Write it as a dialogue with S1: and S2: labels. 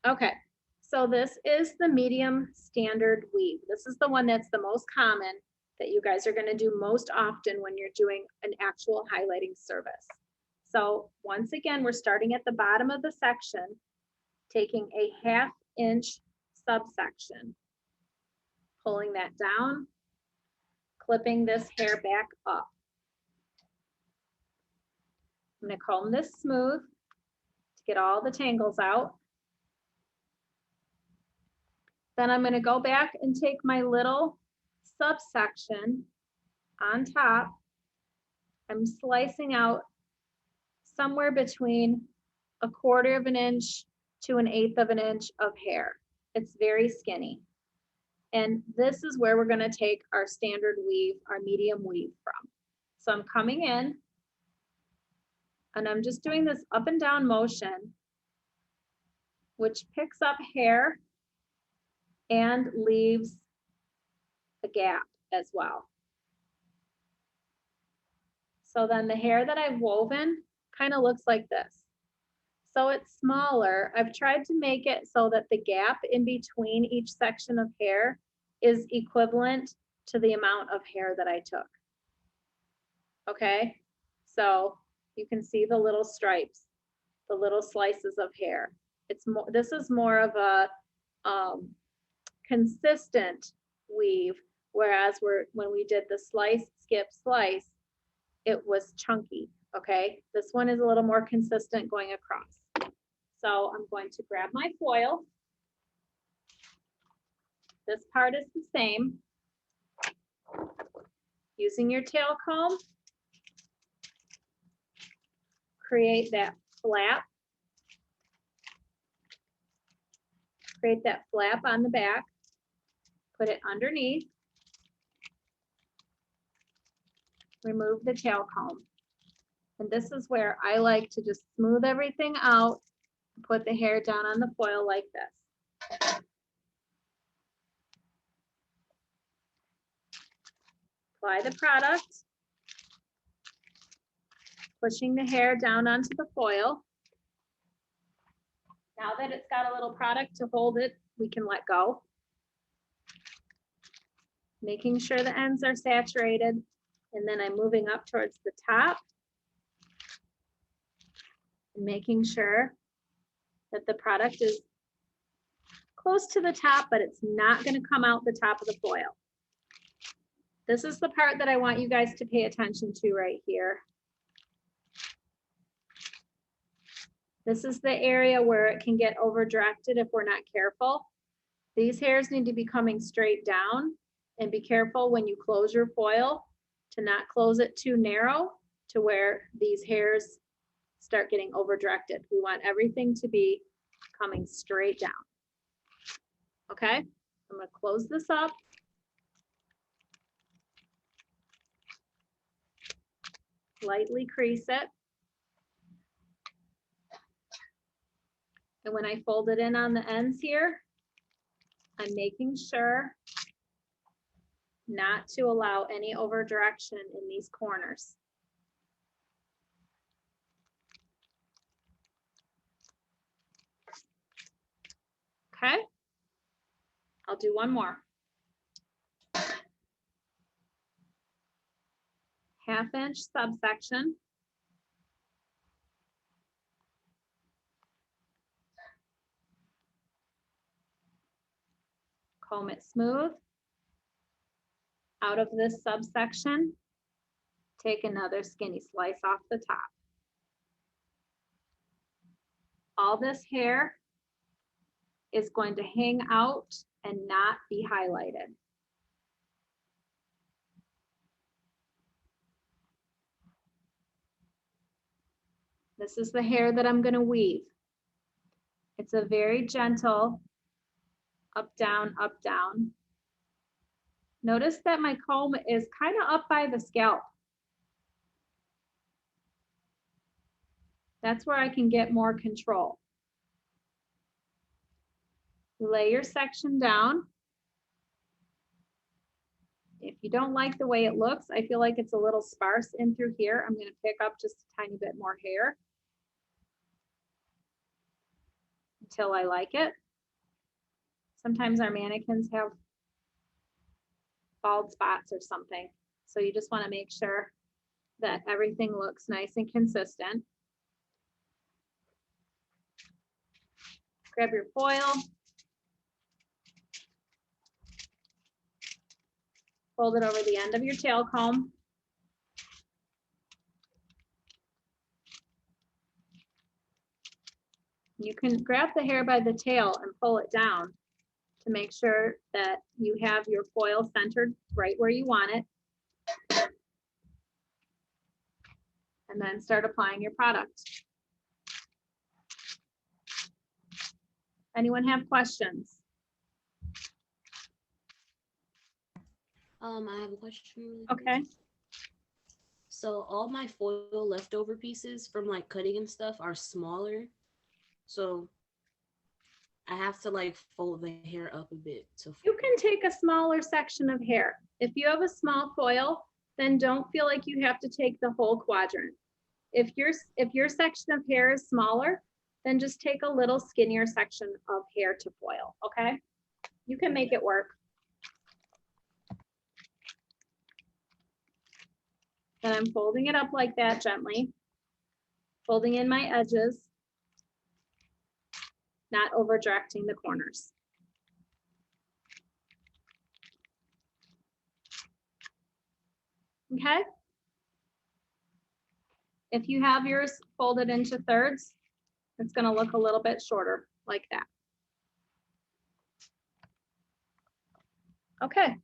S1: Okay, so this is the medium standard weave. This is the one that's the most common that you guys are going to do most often when you're doing an actual highlighting service. So once again, we're starting at the bottom of the section, taking a 1/2 inch subsection, pulling that down, clipping this hair back up. I'm going to comb this smooth to get all the tangles out. Then I'm going to go back and take my little subsection on top. I'm slicing out somewhere between 1/4 of an inch to 1/8 of an inch of hair. It's very skinny. And this is where we're going to take our standard weave, our medium weave from. So I'm coming in and I'm just doing this up and down motion, which picks up hair and leaves a gap as well. So then the hair that I've woven kind of looks like this. So it's smaller. I've tried to make it so that the gap in between each section of hair is equivalent to the amount of hair that I took. Okay, so you can see the little stripes, the little slices of hair. It's more, this is more of a consistent weave, whereas when we did the slice, skip, slice, it was chunky. Okay, this one is a little more consistent going across. So I'm going to grab my foil. This part is the same. Using your tail comb, create that flap. Create that flap on the back. Put it underneath. Remove the tail comb. And this is where I like to just smooth everything out, put the hair down on the foil like this. Apply the product, pushing the hair down onto the foil. Now that it's got a little product to hold it, we can let go. Making sure the ends are saturated, and then I'm moving up towards the top, and making sure that the product is close to the top, but it's not going to come out the top of the foil. This is the part that I want you guys to pay attention to right here. This is the area where it can get over directed if we're not careful. These hairs need to be coming straight down, and be careful when you close your foil to not close it too narrow to where these hairs start getting over directed. We want everything to be coming straight down. Okay, I'm going to close this up. Lightly crease it. And when I fold it in on the ends here, I'm making sure not to allow any over direction in these corners. Okay, I'll do one more. 1/2 inch subsection. Comb it smooth. Out of this subsection, take another skinny slice off the top. All this hair is going to hang out and not be highlighted. This is the hair that I'm going to weave. It's a very gentle up, down, up, down. Notice that my comb is kind of up by the scalp. That's where I can get more control. Lay your section down. If you don't like the way it looks, I feel like it's a little sparse in through here. I'm going to pick up just a tiny bit more hair. till I like it. Sometimes our mannequins have bald spots or something. So you just want to make sure that everything looks nice and consistent. Grab your foil. Fold it over the end of your tail comb. You can grab the hair by the tail and pull it down to make sure that you have your foil centered right where you want it. And then start applying your product. Anyone have questions?
S2: I have a question. Really
S1: Okay.
S2: quick. So all my foil leftover pieces from like cutting and stuff are smaller. So I have to like fold the hair up a bit to
S1: You can take a smaller section of hair. If you have a small foil, then don't feel like you have to take the whole quadrant. If your section of hair is smaller, then just take a little skinnier section of hair to foil, okay? You can make it work. Then I'm folding it up like that gently, folding in my edges, not over directing the corners. Okay? If you have yours folded into thirds, it's going to look a little bit shorter like that. Okay.